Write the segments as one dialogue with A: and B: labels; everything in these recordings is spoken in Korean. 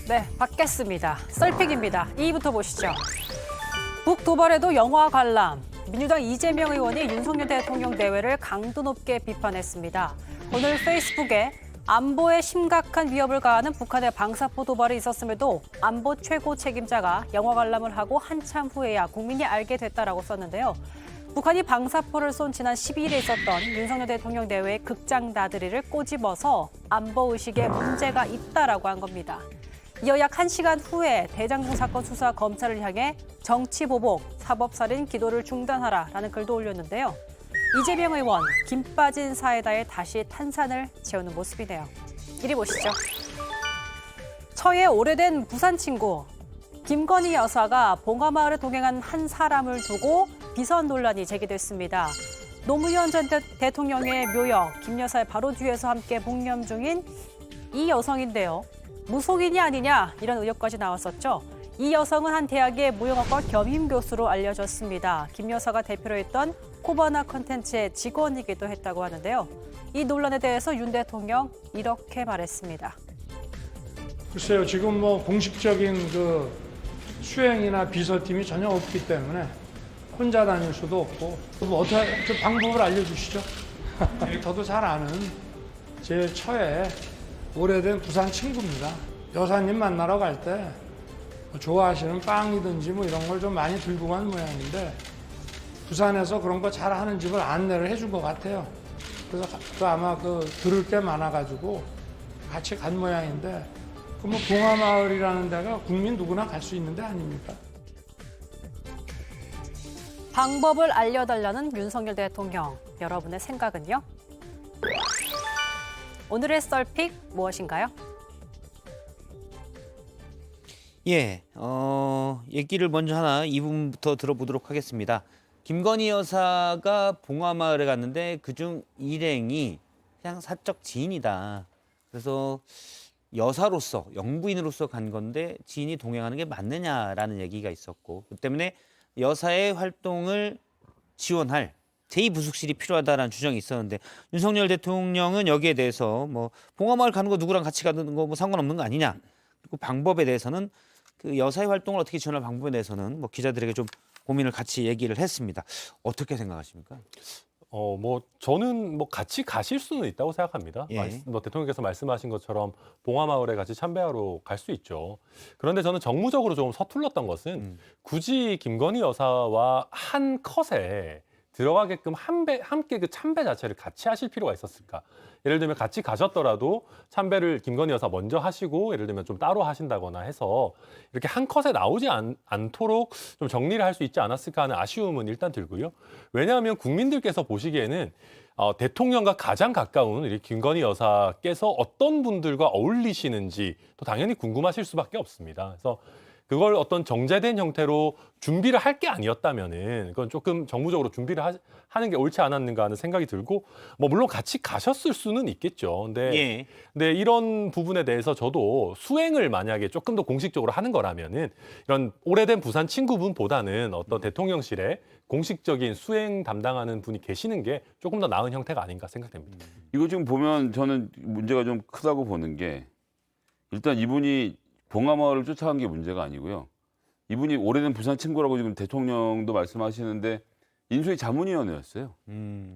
A: 네, 받겠습니다. 썰픽입니다. 2위부터 보시죠. 북 도발에도 영화 관람. 민주당 이재명 의원이 윤석열 대통령 대회를 강도 높게 비판했습니다. 오늘 페이스북에 안보에 심각한 위협을 가하는 북한의 방사포 도발이 있었음에도 안보 최고 책임자가 영화 관람을 하고 한참 후에야 국민이 알게 됐다라고 썼는데요. 북한이 방사포를 쏜 지난 12일에 있었던 윤석열 대통령 대회의 극장 나들이를 꼬집어서 안보의식에 문제가 있다라고 한 겁니다. 이어 약 1시간 후에 대장동 사건 수사 검찰을 향해 정치보복, 사법살인 기도를 중단하라라는 글도 올렸는데요. 이재명 의원, 김 빠진 사에다에 다시 탄산을 채우는 모습이네요. 이리 보시죠. 처의 오래된 부산 친구, 김건희 여사가 봉하마을에 동행한 한 사람을 두고 비선 논란이 제기됐습니다. 노무현 전 대통령의 묘역, 김 여사의 바로 뒤에서 함께 복렴 중인 이 여성인데요. 무속인이 아니냐 이런 의혹까지 나왔었죠. 이 여성은 한 대학의 무용학과 겸임 교수로 알려졌습니다. 김 여사가 대표로 했던 코바나 컨텐츠의 직원이기도 했다고 하는데요. 이 논란에 대해서 윤 대통령 이렇게 말했습니다.
B: 글쎄요, 지금 뭐 공식적인 그 수행이나 비서팀이 전혀 없기 때문에 혼자 다닐 수도 없고 뭐 어떻게 그 방법을 알려주시죠? 저도 잘 아는 제 처에 오래된 부산 친구입니다. 여사님 만나러 갈 때 좋아하시는 빵이든지 뭐 이런 걸 좀 많이 들고 간 모양인데 부산에서 그런 거 잘하는 집을 안내를 해준 것 같아요. 그래서 아마 들을 게 많아가지고 같이 간 모양인데 그 뭐 봉하마을이라는 데가 국민 누구나 갈 수 있는 데 아닙니까?
A: 방법을 알려달라는 윤석열 대통령. 여러분의 생각은요? 오늘의 썰픽 무엇인가요?
C: 예, 얘기를 먼저 하나 이 부분부터 들어보도록 하겠습니다. 김건희 여사가 봉하마을에 갔는데 그중 일행이 그냥 사적 지인이다. 그래서 여사로서, 영부인으로서 간 건데 지인이 동행하는 게 맞느냐라는 얘기가 있었고 그 때문에 여사의 활동을 지원할 제2부속실이 필요하다라는 주장이 있었는데 윤석열 대통령은 여기에 대해서 뭐 봉하마을 가는 거 누구랑 같이 가는 거 뭐 상관없는 거 아니냐. 그리고 방법에 대해서는 그 여사의 활동을 어떻게 지원할 방법에 대해서는 뭐 기자들에게 좀 고민을 같이 얘기를 했습니다. 어떻게 생각하십니까?
D: 저는 뭐 같이 가실 수는 있다고 생각합니다.
C: 예.
D: 대통령께서 말씀하신 것처럼 봉하마을에 같이 참배하러 갈 수 있죠. 그런데 저는 정무적으로 좀 서툴렀던 것은 굳이 김건희 여사와 한 컷에 들어가게끔 함께 그 참배 자체를 같이 하실 필요가 있었을까? 예를 들면 같이 가셨더라도 참배를 김건희 여사 먼저 하시고 예를 들면 좀 따로 하신다거나 해서 이렇게 한 컷에 나오지 않도록 좀 정리를 할 수 있지 않았을까 하는 아쉬움은 일단 들고요. 왜냐하면 국민들께서 보시기에는 대통령과 가장 가까운 우리 김건희 여사께서 어떤 분들과 어울리시는지 또 당연히 궁금하실 수밖에 없습니다. 그래서 그걸 어떤 정제된 형태로 준비를 할 게 아니었다면은 그건 조금 정무적으로 준비를 하는 게 옳지 않았는가 하는 생각이 들고 뭐 물론 같이 가셨을 수는 있겠죠. 근데 이런 부분에 대해서 저도 수행을 만약에 조금 더 공식적으로 하는 거라면은 이런 오래된 부산 친구분보다는 어떤 대통령실에 공식적인 수행 담당하는 분이 계시는 게 조금 더 나은 형태가 아닌가 생각됩니다.
E: 이거 지금 보면 저는 문제가 좀 크다고 보는 게 일단 이분이 봉하마을을 쫓아간 게 문제가 아니고요. 이분이 오래된 부산 친구라고 지금 대통령도 말씀하시는데 인수위 자문위원회였어요.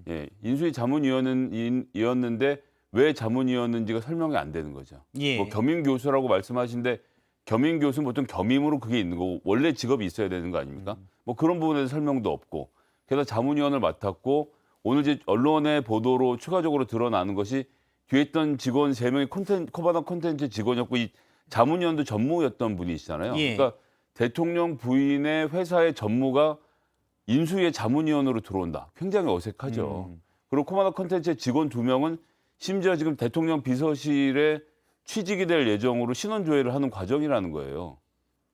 E: 예, 인수위 자문위원이었는데 왜 자문위원인지가 설명이 안 되는 거죠.
C: 예.
E: 뭐 겸임 교수라고 말씀하시는데 겸임 교수는 보통 겸임으로 그게 있는 거고 원래 직업이 있어야 되는 거 아닙니까? 뭐 그런 부분에서 설명도 없고 게다가 자문위원을 맡았고 오늘 이제 언론의 보도로 추가적으로 드러나는 것이 뒤에 있던 직원 3명이 코바나 콘텐츠 직원이었고 이 자문위원도 전무였던 분이시잖아요.
C: 예.
E: 그러니까 대통령 부인의 회사의 전무가 인수위의 자문위원으로 들어온다. 굉장히 어색하죠. 그리고 코바나 콘텐츠의 직원 2명은 심지어 지금 대통령 비서실에 취직이 될 예정으로 신원조회를 하는 과정이라는 거예요.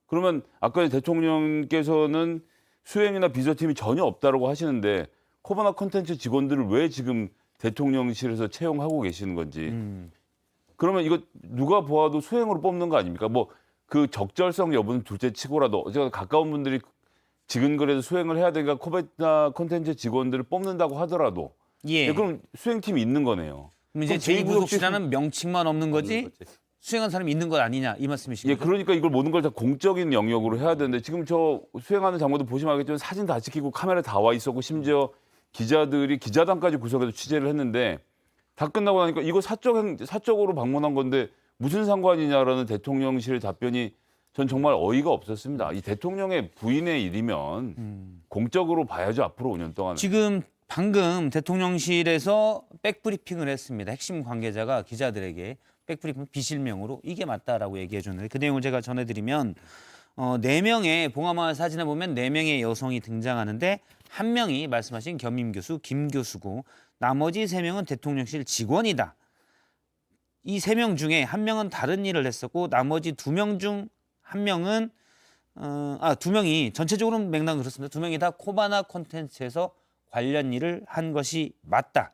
E: 그러면 아까 대통령께서는 수행이나 비서팀이 전혀 없다라고 하시는데 코바나 콘텐츠 직원들을 왜 지금 대통령실에서 채용하고 계시는 건지. 그러면 이거 누가 보아도 수행으로 뽑는 거 아닙니까? 뭐 그 적절성 여부는 둘째 치고라도 어쨌든 가까운 분들이 지근거려서 수행을 해야 되니까 코바나 콘텐츠 직원들을 뽑는다고 하더라도
C: 예.
E: 그럼 수행팀이 있는 거네요.
C: 그럼 이제
E: 그럼 제2부속실
C: 제2부속실이라는 명칭만 없는 거지 수행한 사람이 있는 것 아니냐 이 말씀이신
E: 예,
C: 거죠?
E: 그러니까 이걸 모든 걸 다 공적인 영역으로 해야 되는데 지금 저 수행하는 장모도 보시면 알겠지만 사진 다 찍히고 카메라 다 와 있었고 심지어 기자들이 기자단까지 구성해서 취재를 했는데 다 끝나고 나니까 이거 사적으로 방문한 건데 무슨 상관이냐라는 대통령실 답변이 전 정말 어이가 없었습니다. 이 대통령의 부인의 일이면 공적으로 봐야죠. 앞으로 5년 동안.
C: 지금 방금 대통령실에서 백브리핑을 했습니다. 핵심 관계자가 기자들에게 백브리핑 비실명으로 이게 맞다라고 얘기해 줬는데 그 내용을 제가 전해드리면 4명의 봉하마을 사진을 보면 4명의 여성이 등장하는데 한 명이 말씀하신 겸임 교수 김 교수고 나머지 3명은 대통령실 직원이다. 이 3명 중에 한 명은 다른 일을 했었고 나머지 2명 중 한 명은 2명이 전체적으로는 맥락은 그렇습니다. 2명이 다 코바나 콘텐츠에서 관련 일을 한 것이 맞다.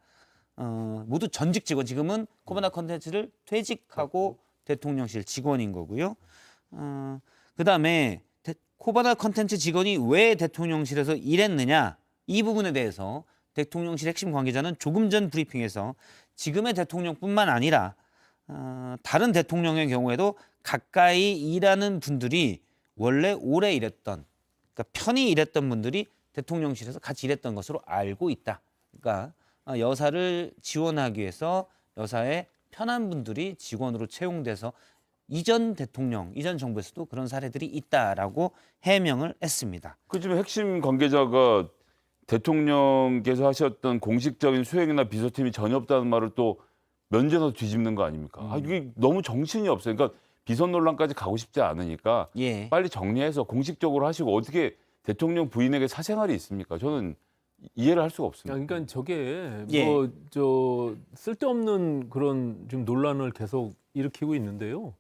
C: 모두 전직 직원, 지금은 코바나 콘텐츠를 퇴직하고 대통령실 직원인 거고요. 그다음에 코바나 콘텐츠 직원이 왜 대통령실에서 일했느냐 이 부분에 대해서 대통령실 핵심 관계자는 조금 전 브리핑에서 지금의 대통령뿐만 아니라 다른 대통령의 경우에도 가까이 일하는 분들이 원래 오래 일했던, 그러니까 편히 일했던 분들이 대통령실에서 같이 일했던 것으로 알고 있다. 그러니까 여사를 지원하기 위해서 여사의 편한 분들이 직원으로 채용돼서 이전 대통령, 이전 정부에서도 그런 사례들이 있다라고 해명을 했습니다.
E: 그 지금 핵심 관계자가 대통령께서 하셨던 공식적인 수행이나 비서팀이 전혀 없다는 말을 또 면전에서 뒤집는 거 아닙니까? 이게 너무 정신이 없어요. 그러니까 비선 논란까지 가고 싶지 않으니까
C: 예.
E: 빨리 정리해서 공식적으로 하시고 어떻게 대통령 부인에게 사생활이 있습니까? 저는 이해를 할 수가 없습니다.
F: 그러니까 저게
C: 예.
F: 뭐 저 쓸데없는 그런 지금 논란을 계속 일으키고 있는데요.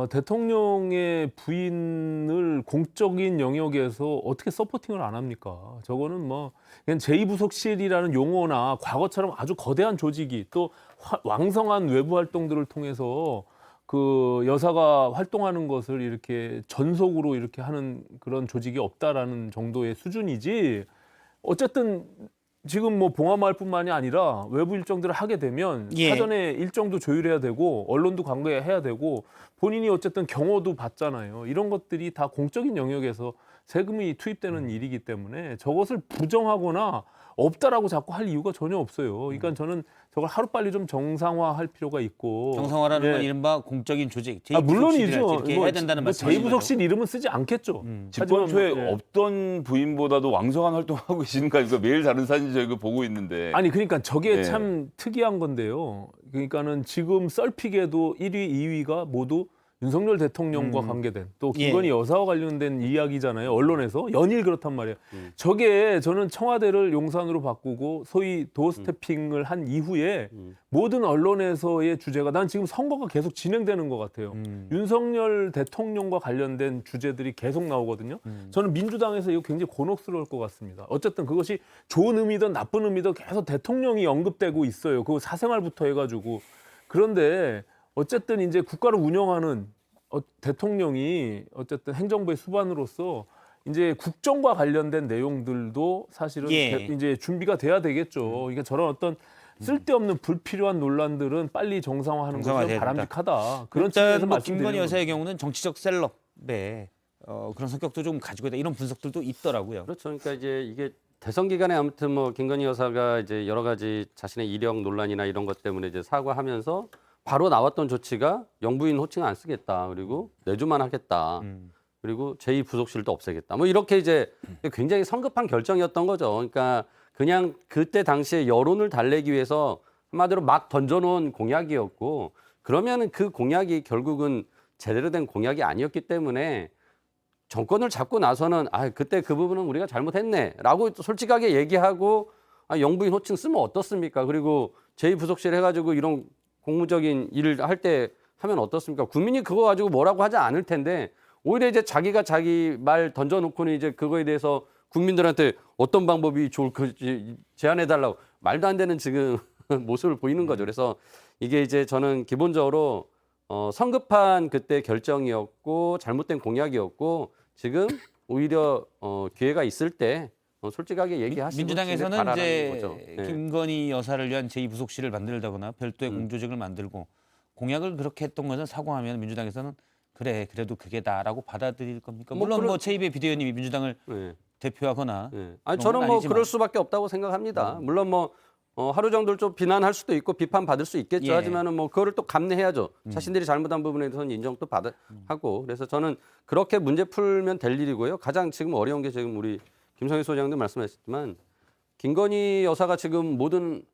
F: 대통령의 부인을 공적인 영역에서 어떻게 서포팅을 안 합니까? 저거는 뭐 그냥 제2부속실이라는 용어나 과거처럼 아주 거대한 조직이 또 왕성한 외부 활동들을 통해서 그 여사가 활동하는 것을 이렇게 전속으로 이렇게 하는 그런 조직이 없다라는 정도의 수준이지. 어쨌든 지금 뭐 봉하마을뿐만이 아니라 외부 일정들을 하게 되면
C: 예.
F: 사전에 일정도 조율해야 되고 언론도 관계해야 되고 본인이 어쨌든 경호도 받잖아요. 이런 것들이 다 공적인 영역에서 세금이 투입되는 일이기 때문에 저것을 부정하거나 없다라고 자꾸 할 이유가 전혀 없어요. 그러니까 저는 저걸 하루빨리 좀 정상화할 필요가 있고.
C: 정상화라는
F: 예.
C: 건 이른바 공적인 조직,
F: 물론이죠.
C: 이렇게 해야 된다는 말씀이신 거죠.
F: 제2부속실 이름은 쓰지 않겠죠.
E: 집권초에
F: 하지만, 예.
E: 없던 부인보다도 왕성한 활동하고 계시니까 이거 매일 다른 사진 저희가 보고 있는데.
F: 아니 그러니까 저게
E: 예.
F: 참 특이한 건데요. 그러니까는 지금 썰픽에도 1위, 2위가 모두 윤석열 대통령과 관계된 또 김건희 여사와 관련된 이야기잖아요. 언론에서 연일 그렇단 말이에요. 저게 저는 청와대를 용산으로 바꾸고 소위 도어스태핑을 한 이후에 모든 언론에서의 주제가 난 지금 선거가 계속 진행되는 것 같아요. 윤석열 대통령과 관련된 주제들이 계속 나오거든요. 저는 민주당에서 이거 굉장히 곤혹스러울 것 같습니다. 어쨌든 그것이 좋은 의미든 나쁜 의미든 계속 대통령이 언급되고 있어요. 그 사생활부터 해가지고. 그런데 어쨌든 이제 국가를 운영하는 대통령이 어쨌든 행정부의 수반으로서 이제 국정과 관련된 내용들도 사실은
C: 예.
F: 이제 준비가 돼야 되겠죠. 그러니까 저런 어떤 쓸데없는 불필요한 논란들은 빨리 정상화하는 것이
C: 정상화돼야
F: 바람직하다. 그런
C: 일단
F: 측면에서
C: 뭐
F: 말씀드리는
C: 김건희 여사의
F: 겁니다.
C: 경우는 정치적 셀럽의 그런 성격도 좀 가지고 있다 이런 분석들도 있더라고요.
G: 그렇죠. 그러니까 이제 이게 대선 기간에 아무튼 뭐 김건희 여사가 이제 여러 가지 자신의 이력 논란이나 이런 것 때문에 이제 사과하면서 바로 나왔던 조치가 영부인 호칭 안 쓰겠다. 그리고 내주만 하겠다. 그리고 제2부속실도 없애겠다. 뭐 이렇게 이제 굉장히 성급한 결정이었던 거죠. 그러니까 그냥 그때 당시에 여론을 달래기 위해서 한마디로 막 던져놓은 공약이었고 그러면은 그 공약이 결국은 제대로 된 공약이 아니었기 때문에 정권을 잡고 나서는 그때 그 부분은 우리가 잘못했네라고 솔직하게 얘기하고 영부인 호칭 쓰면 어떻습니까? 그리고 제2부속실 해가지고 이런 공무적인 일을 할 때 하면 어떻습니까? 국민이 그거 가지고 뭐라고 하지 않을 텐데 오히려 이제 자기가 자기 말 던져놓고는 이제 그거에 대해서 국민들한테 어떤 방법이 좋을지 제안해달라고 말도 안 되는 지금 모습을 보이는 거죠. 그래서 이게 이제 저는 기본적으로 성급한 그때 결정이었고 잘못된 공약이었고 지금 오히려 기회가 있을 때 솔직하게 얘기하시고
C: 민주당에서는
G: 바라는
C: 이제
G: 거죠. 네.
C: 김건희 여사를 위한 제2부속실을 만들다거나 별도의 공조직을 만들고 공약을 그렇게 했던 것은 사과하면 민주당에서는 그래 그래도 그게다라고 받아들일 겁니까?
G: 뭐
C: 물론
G: 그런-
C: 뭐 최이배 비대위원님이 민주당을
G: 네.
C: 대표하거나
G: 네.
C: 그런
G: 아니 저는
C: 건
G: 뭐
C: 아니지만.
G: 그럴 수밖에 없다고 생각합니다. 물론 뭐 하루 정도를 좀 비난할 수도 있고 비판 받을 수 있겠죠.
C: 예.
G: 하지만은 뭐 그거를 또 감내해야죠. 자신들이 잘못한 부분에 대해서는 인정도 하고. 그래서 저는 그렇게 문제 풀면 될 일이고요. 가장 지금 어려운 게 지금 우리 김성희 소장도 말씀하셨지만 김건희 여사가 지금 모든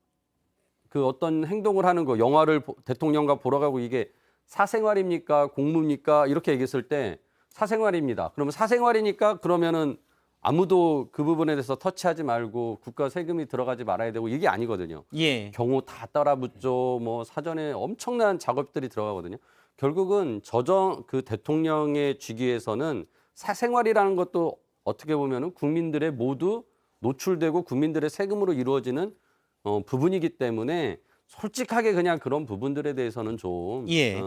G: 그 어떤 행동을 하는 거 영화를 대통령과 보러 가고 이게 사생활입니까 공무입니까 이렇게 얘기했을 때 사생활입니다. 그러면 사생활이니까 그러면은 아무도 그 부분에 대해서 터치하지 말고 국가 세금이 들어가지 말아야 되고 이게 아니거든요.
C: 예.
G: 경호 다 따라붙죠. 뭐 사전에 엄청난 작업들이 들어가거든요. 결국은 그 대통령의 직위에서는 사생활이라는 것도 어떻게 보면은 국민들의 모두 노출되고 국민들의 세금으로 이루어지는 부분이기 때문에 솔직하게 그냥 그런 부분들에 대해서는 좀
C: 예.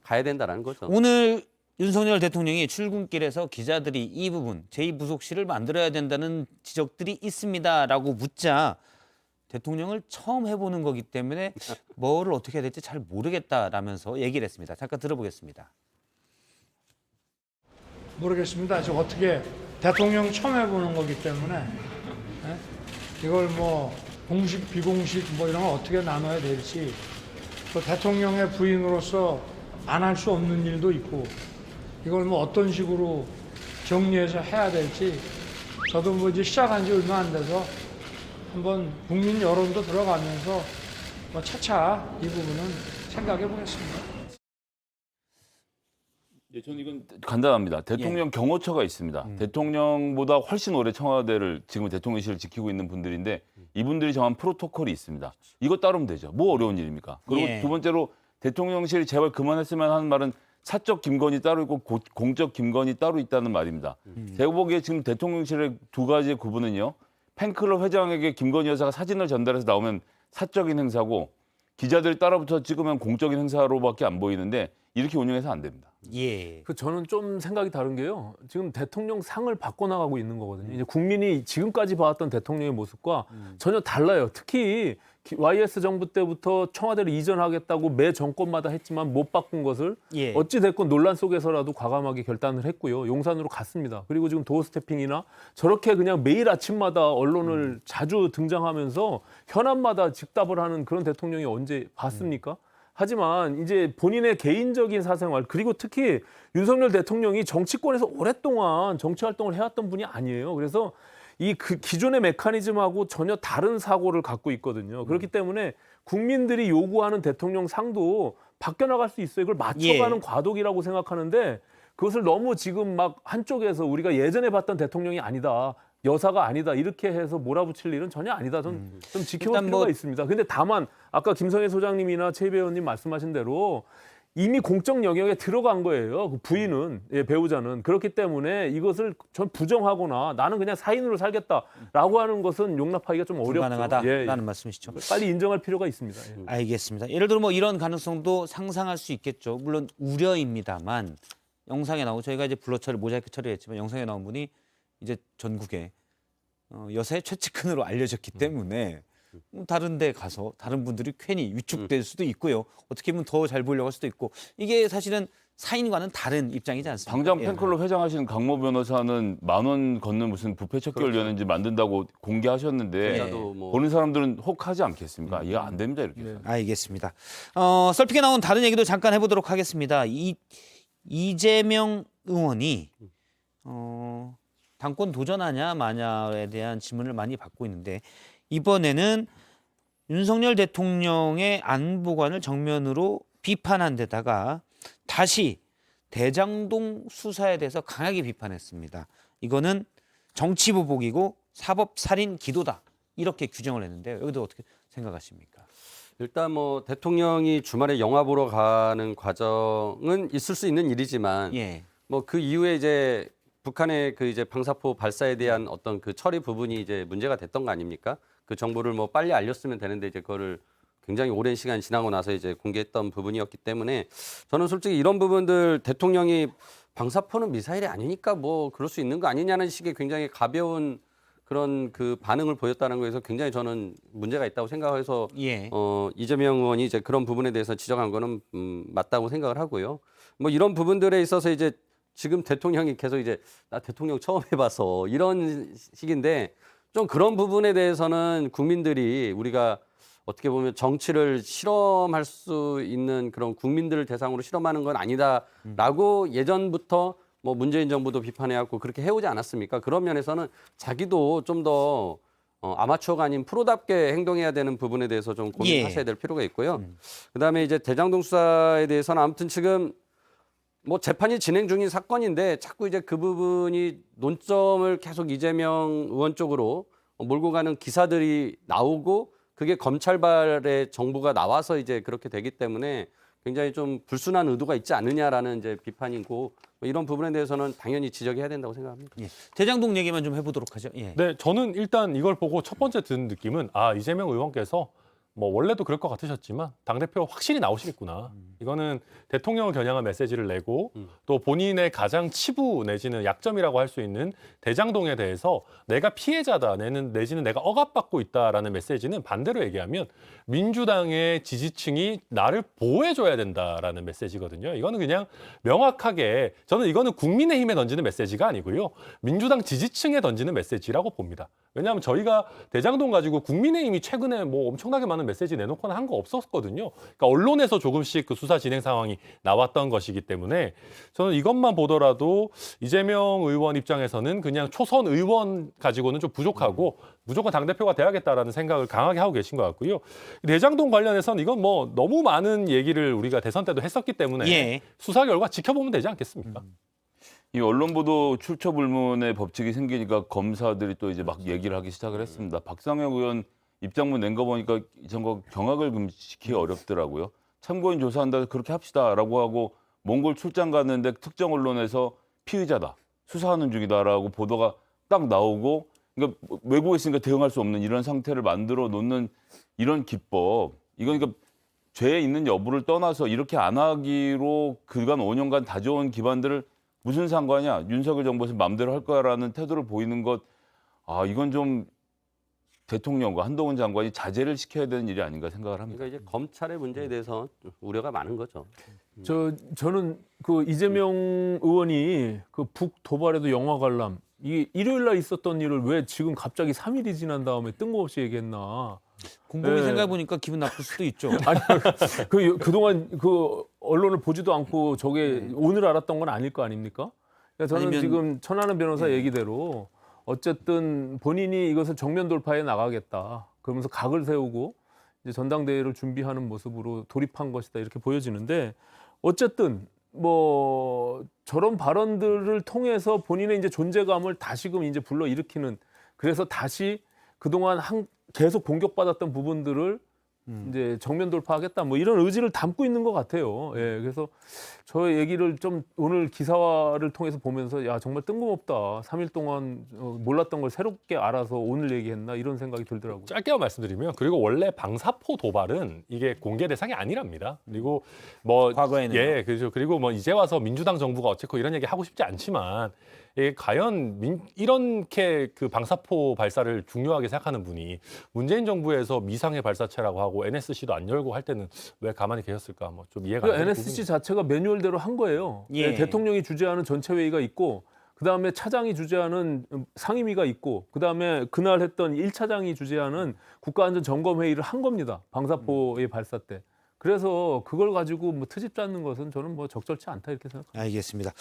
G: 가야 된다라는 거죠.
C: 오늘 윤석열 대통령이 출근길에서 기자들이 이 부분 제2부속실을 만들어야 된다는 지적들이 있습니다라고 묻자 대통령을 처음 해보는 거기 때문에 뭐를 어떻게 해야 될지 잘 모르겠다라면서 얘기를 했습니다. 잠깐 들어보겠습니다.
B: 모르겠습니다. 지금 어떻게 대통령 처음 해보는 거기 때문에 이걸 뭐 공식 비공식 뭐 이런 걸 어떻게 나눠야 될지 또 대통령의 부인으로서 안 할 수 없는 일도 있고 이걸 뭐 어떤 식으로 정리해서 해야 될지 저도 뭐 이제 시작한 지 얼마 안 돼서 한번 국민 여론도 들어가면서 뭐 차차 이 부분은 생각해 보겠습니다.
E: 예, 저는 이건 간단합니다. 대통령 경호처가 있습니다. 대통령보다 훨씬 오래 청와대를 지금 대통령실을 지키고 있는 분들인데 이분들이 정한 프로토콜이 있습니다. 이거 따르면 되죠. 뭐 어려운 일입니까? 그리고
C: 예.
E: 두 번째로 대통령실이 제발 그만했으면 하는 말은 사적 김건희 따로 있고 공적 김건희 따로 있다는 말입니다. 제가 보기에 지금 대통령실의 두 가지의 구분은요. 팬클럽 회장에게 김건희 여사가 사진을 전달해서 나오면 사적인 행사고 기자들이 따라붙어 찍으면 공적인 행사로밖에 안 보이는데 이렇게 운영해서 안 됩니다.
C: 예.
F: 저는 좀 생각이 다른 게요. 지금 대통령 상을 바꿔나가고 있는 거거든요. 이제 국민이 지금까지 봐왔던 대통령의 모습과 전혀 달라요. 특히 YS 정부 때부터 청와대를 이전하겠다고 매 정권마다 했지만 못 바꾼 것을
C: 예.
F: 어찌 됐건 논란 속에서라도 과감하게 결단을 했고요. 용산으로 갔습니다. 그리고 지금 도어 스태핑이나 저렇게 그냥 매일 아침마다 언론을 자주 등장하면서 현안마다 즉답을 하는 그런 대통령이 언제 봤습니까? 하지만 이제 본인의 개인적인 사생활 그리고 특히 윤석열 대통령이 정치권에서 오랫동안 정치 활동을 해왔던 분이 아니에요. 그래서 이 그 기존의 메커니즘하고 전혀 다른 사고를 갖고 있거든요. 그렇기 때문에 국민들이 요구하는 대통령 상도 바뀌어나갈 수 있어요. 이걸 맞춰가는 과도기라고 생각하는데 그것을 너무 지금 막 한쪽에서 우리가 예전에 봤던 대통령이 아니다. 여사가 아니다. 이렇게 해서 몰아붙일 일은 전혀 아니다. 좀 지켜볼
C: 일단
F: 필요가
C: 뭐-
F: 있습니다. 근데 다만 아까 김성애 소장님이나 최 배우님 말씀하신 대로 이미 공적 영역에 들어간 거예요. 그 부인은 배우자는 그렇기 때문에 이것을 전 부정하거나 나는 그냥 사인으로 살겠다라고 하는 것은 용납하기가 좀 어렵죠.
C: 불가능하다라는 말씀이시죠.
F: 빨리 인정할 필요가 있습니다. 예.
C: 알겠습니다. 예를 들어 뭐 이런 가능성도 상상할 수 있겠죠. 물론 우려입니다만 영상에 나오고 저희가 이제 블러 처리 모자이크 처리했지만 영상에 나온 분이 이제 전국에 여사의 최측근으로 알려졌기 때문에 다른 데 가서 다른 분들이 괜히 위축될 수도 있고요. 어떻게 보면 더 잘 보이려고 할 수도 있고 이게 사실은 사인과는 다른 입장이지 않습니까?
E: 당장
C: 예.
E: 팬클럽 회장하신 강모 변호사는 10,000원 걷는 무슨 부패 척결위원회인지 만든다고 공개하셨는데
G: 기자도 뭐-
E: 보는 사람들은 혹하지 않겠습니까? 이거 안 됩니다 이렇게. 해서.
C: 알겠습니다. 썰픽에 나온 다른 얘기도 잠깐 해보도록 하겠습니다. 이재명 의원이 당권 도전하냐 마냐에 대한 질문을 많이 받고 있는데 이번에는 윤석열 대통령의 안보관을 정면으로 비판한 데다가 다시 대장동 수사에 대해서 강하게 비판했습니다. 이거는 정치보복이고 사법살인 기도다 이렇게 규정을 했는데요. 여기도 어떻게 생각하십니까?
G: 일단 뭐 대통령이 주말에 영화 보러 가는 과정은 있을 수 있는 일이지만
C: 예.
G: 뭐 그 이후에 이제 북한의 그 이제 방사포 발사에 대한 어떤 그 처리 부분이 이제 문제가 됐던 거 아닙니까? 그 정보를 뭐 빨리 알렸으면 되는데 이제 그거를 굉장히 오랜 시간 지나고 나서 이제 공개했던 부분이었기 때문에 저는 솔직히 이런 부분들 대통령이 방사포는 미사일이 아니니까 뭐 그럴 수 있는 거 아니냐는 식의 굉장히 가벼운 그런 그 반응을 보였다는 거에서 굉장히 저는 문제가 있다고 생각해서
C: 예.
G: 이재명 의원이 이제 그런 부분에 대해서 지적한 거는 맞다고 생각을 하고요. 뭐 이런 부분들에 있어서 이제 지금 대통령이 계속 이제 나 대통령 처음 해봐서 이런 식인데 좀 그런 부분에 대해서는 국민들이 우리가 어떻게 보면 정치를 실험할 수 있는 그런 국민들을 대상으로 실험하는 건 아니다라고 예전부터 뭐 문재인 정부도 비판해왔고 그렇게 해오지 않았습니까? 그런 면에서는 자기도 좀 더 아마추어가 아닌 프로답게 행동해야 되는 부분에 대해서 좀 고민하셔야 될 필요가 있고요. 그다음에 이제 대장동 수사에 대해서는 아무튼 지금 뭐 재판이 진행 중인 사건인데 자꾸 이제 그 부분이 논점을 계속 이재명 의원 쪽으로 몰고 가는 기사들이 나오고 그게 검찰발의 정보가 나와서 이제 그렇게 되기 때문에 굉장히 좀 불순한 의도가 있지 않느냐라는 이제 비판이고 뭐 이런 부분에 대해서는 당연히 지적해야 된다고 생각합니다.
C: 예. 대장동 얘기만 좀 해보도록 하죠. 예.
D: 네, 저는 일단 이걸 보고 첫 번째 든 느낌은 이재명 의원께서 뭐 원래도 그럴 것 같으셨지만 당대표 확실히 나오시겠구나. 이거는 대통령을 겨냥한 메시지를 내고 또 본인의 가장 치부 내지는 약점이라고 할 수 있는 대장동에 대해서 내가 피해자다 내지는 내가 억압받고 있다라는 메시지는 반대로 얘기하면 민주당의 지지층이 나를 보호해줘야 된다라는 메시지거든요. 이거는 그냥 명확하게 저는 이거는 국민의힘에 던지는 메시지가 아니고요. 민주당 지지층에 던지는 메시지라고 봅니다. 왜냐하면 저희가 대장동 가지고 국민의힘이 최근에 뭐 엄청나게 많은 메시지 내놓거나 한 거 없었거든요. 그러니까 언론에서 조금씩 그 수사 진행 상황이 나왔던 것이기 때문에 저는 이것만 보더라도 이재명 의원 입장에서는 그냥 초선 의원 가지고는 좀 부족하고 무조건 당대표가 돼야겠다라는 생각을 강하게 하고 계신 것 같고요. 대장동 관련해서는 이건 뭐 너무 많은 얘기를 우리가 대선 때도 했었기 때문에
C: 예.
D: 수사 결과 지켜보면 되지 않겠습니까?
E: 이 언론 보도 출처 불문의 법칙이 생기니까 검사들이 또 이제 막 얘기를 하기 시작을 했습니다. 박상혁 의원 입장문 낸 거 보니까 이런 거 경악을 금시키기 어렵더라고요. 참고인 조사한다 해서 그렇게 합시다라고 하고 몽골 출장 갔는데 특정 언론에서 피의자다, 수사하는 중이다라고 보도가 딱 나오고 그러니까 외국에 있으니까 대응할 수 없는 이런 상태를 만들어 놓는 이런 기법. 이건 그러니까 죄에 있는 여부를 떠나서 이렇게 안 하기로 그간 5년간 다져온 기반들을 무슨 상관이야? 윤석열 정부에서 마음대로 할 거야라는 태도를 보이는 것, 이건 좀 대통령과 한동훈 장관이 자제를 시켜야 되는 일이 아닌가 생각을 합니다.
G: 그러니까 이제 검찰의 문제에 대해서 우려가 많은 거죠.
F: 저는 그 이재명 의원이 그 북 도발에도 영화 관람 이게 일요일 날 있었던 일을 왜 지금 갑자기 3일이 지난 다음에 뜬금없이 얘기했나?
C: 곰곰이
F: 네.
C: 생각해 보니까 기분 나쁠 수도 있죠.
F: 아니 그동안 그 언론을 보지도 않고 저게 오늘 알았던 건 아닐 거 아닙니까? 그러니까 저는
C: 아니면-
F: 지금 천하는 변호사 얘기대로 어쨌든 본인이 이것을 정면 돌파해 나가겠다. 그러면서 각을 세우고 이제 전당대회를 준비하는 모습으로 돌입한 것이다 이렇게 보여지는데 어쨌든 뭐 저런 발언들을 통해서 본인의 이제 존재감을 다시금 이제 불러 일으키는 그래서 다시 그동안 계속 공격받았던 부분들을 이제 정면 돌파하겠다 뭐 이런 의지를 담고 있는 것 같아요. 예, 그래서 저 얘기를 좀 오늘 기사화를 통해서 보면서 야 정말 뜬금없다. 3일 동안 몰랐던 걸 새롭게 알아서 오늘 얘기했나 이런 생각이 들더라고요.
D: 짧게만 말씀드리면 그리고 원래 방사포 도발은 이게 공개 대상이 아니랍니다. 그리고 뭐
C: 과거에는
D: 예, 그렇죠. 그리고 뭐 이제 와서 민주당 정부가 어쨌고 이런 얘기 하고 싶지 않지만 이게 과연 이렇게 그 방사포 발사를 중요하게 생각하는 분이 문재인 정부에서 미상의 발사체라고 하고 NSC도 안 열고 할 때는 왜 가만히 계셨을까? 뭐 좀 이해가 안 되는
F: NSC
D: 부분이
F: 자체가 매뉴얼대로 한 거예요.
C: 예.
F: 대통령이 주재하는 전체 회의가 있고 그다음에 차장이 주재하는 상임위가 있고 그다음에 그날 했던 1차장이 주재하는 국가안전점검회의를 한 겁니다. 방사포의 발사 때. 그래서 그걸 가지고 뭐 트집 잡는 것은 저는 뭐 적절치 않다 이렇게 생각합니다.
C: 알겠습니다.